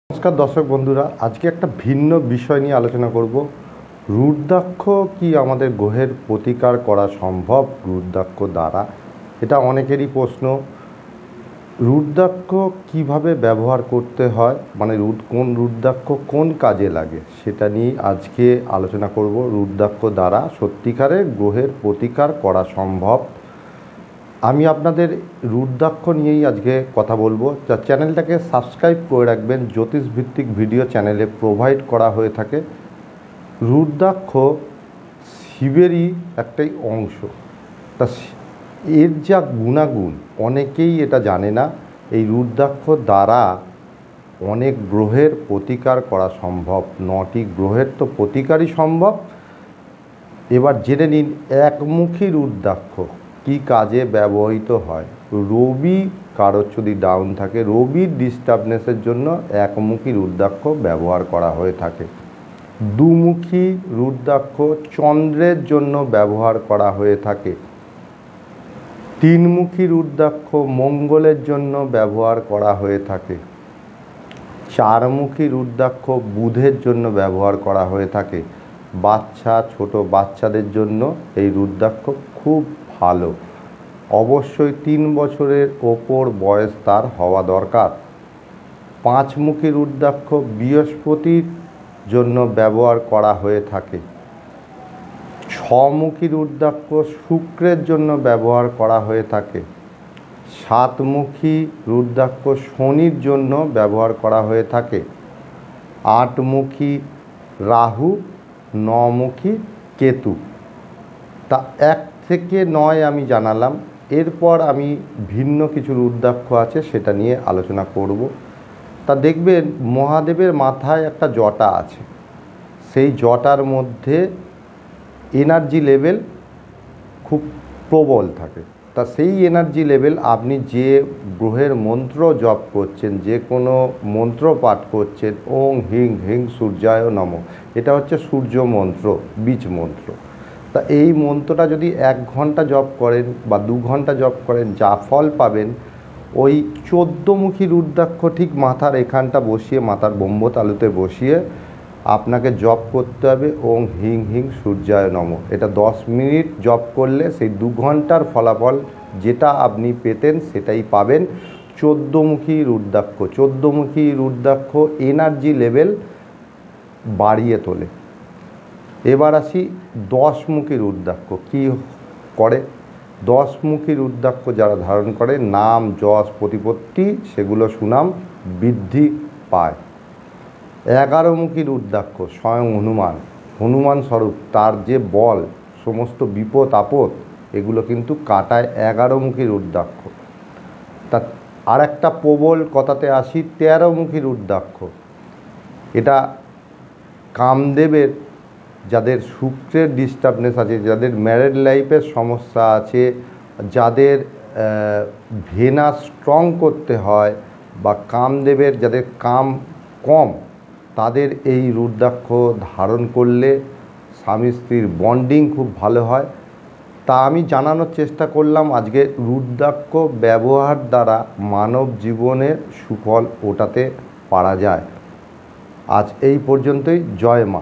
নমস্কার দর্শক বন্ধুরা, আজকে একটা ভিন্ন বিষয় নিয়ে আলোচনা করব। রুদ্রাক্ষ কি আমাদের গ্রহের প্রতিকার করা সম্ভব রুদ্রাক্ষ দ্বারা? এটা অনেকেরই প্রশ্ন। রুদ্রাক্ষ কিভাবে ব্যবহার করতে হয়, মানে কোন রুদ্রাক্ষ কোন কাজে লাগে, সেটা নিয়ে আজকে আলোচনা করব। রুদ্রাক্ষ দ্বারা সত্যিকারের গ্রহের প্রতিকার করা সম্ভব। আমি আপনাদের রুদ্রাক্ষ নিয়েই আজকে কথা বলবো। যা চ্যানেলটাকে সাবস্ক্রাইব করে রাখবেন, জ্যোতিষভিত্তিক ভিডিও চ্যানেলে প্রোভাইড করা হয়ে থাকে। রুদ্রাক্ষ শিবেরই একটাই অংশ। তা এর যা গুণাগুণ অনেকেই এটা জানে না। এই রুদ্রাক্ষ দ্বারা অনেক গ্রহের প্রতিকার করা সম্ভব। 9টি গ্রহের তো প্রতিকারই সম্ভব। এবার জেনে নিন একমুখী রুদ্রাক্ষ কী কাজে ব্যবহৃত হয়। রবি কারোর যদি ডাউন থাকে, রবির ডিস্টার্বনেসের জন্য একমুখী রুদ্রাক্ষ ব্যবহার করা হয়ে থাকে। দুমুখী রুদ্রাক্ষ চন্দ্রের জন্য ব্যবহার করা হয়ে থাকে। তিনমুখী রুদ্রাক্ষ মঙ্গলের জন্য ব্যবহার করা হয়ে থাকে। চারমুখী রুদ্রাক্ষ বুধের জন্য ব্যবহার করা হয়ে থাকে। ছোট বাচ্চাদের জন্য এই রুদ্রাক্ষ খুব ভালো। অবশ্যই 3 বছরের ওপর বয়স তার হওয়া দরকার। পাঁচমুখী রুদ্রাক্ষ বৃহস্পতির জন্য ব্যবহার করা হয়ে থাকে। ছমুখী রুদ্রাক্ষ শুক্রের জন্য ব্যবহার করা হয়ে থাকে। সাতমুখী রুদ্রাক্ষ শনির জন্য ব্যবহার করা হয়ে থাকে। আটমুখী রাহু, নমুখী কেতু। তা 1 থেকে 9 আমি জানালাম। এরপর আমি ভিন্ন কিছু রুদ্রাক্ষ আছে সেটা নিয়ে আলোচনা করব। তা দেখবেন মহাদেবের মাথায় একটা জটা আছে, সেই জটার মধ্যে এনার্জি লেভেল খুব প্রবল থাকে। তা সেই এনার্জি লেভেল আপনি যে গ্রহের মন্ত্র জপ করছেন, যে কোনো মন্ত্র পাঠ করছেন, ওং হিং হিং সূর্যায় নমঃ, এটা হচ্ছে সূর্য মন্ত্র, বীজ মন্ত্র। তা এই মন্ত্রটা যদি 1 ঘন্টা জপ করেন বা 2 ঘন্টা জপ করেন, যা ফল পাবেন, ওই 14মুখী রুদ্রাক্ষ ঠিক মাথার এখানটা বসিয়ে, মাথার ব্রহ্মতালুতে বসিয়ে আপনাকে জপ করতে হবে ওং হিং হিং সূর্যায় নমঃ। এটা 10 মিনিট জপ করলে সেই 2 ঘন্টার ফলাফল যেটা আপনি পেতেন সেটাই পাবেন। 14মুখী রুদ্রাক্ষ, 14মুখী রুদ্রাক্ষ এনার্জি লেভেল বাড়িয়ে তোলে। এবার আসি 10মুখী রুদ্রাক্ষ কী করে। 10মুখী রুদ্রাক্ষ যারা ধারণ করে, নাম যশ প্রতিপত্তি সেগুলো সুনাম বৃদ্ধি পায়। 11মুখী রুদ্রাক্ষ স্বয়ং হনুমান স্বরূপ, তার যে বল, সমস্ত বিপদ আপদ এগুলো কিন্তু কাটায় 11মুখী রুদ্রাক্ষ। তা আর একটা প্রবল কথাতে আসি, 13মুখী রুদ্রাক্ষ। এটা কামদেবের, যাদের শুক্রের ডিস্টার্বনেস আছে, যাদের ম্যারেড লাইফের সমস্যা আছে, যাদের ভেনাস স্ট্রং করতে হয়, বা কামদেবের যাদের কাম কম, তাদের এই রুদ্রাক্ষ ধারণ করলে স্বামী স্ত্রীর বন্ডিং খুব ভালো হয়। তা আমি জানানোর চেষ্টা করলাম আজকে রুদ্রাক্ষ ব্যবহার দ্বারা মানব জীবনের সুফল ওঠাতে পারা যায়। আজ এই পর্যন্তই। জয় মা।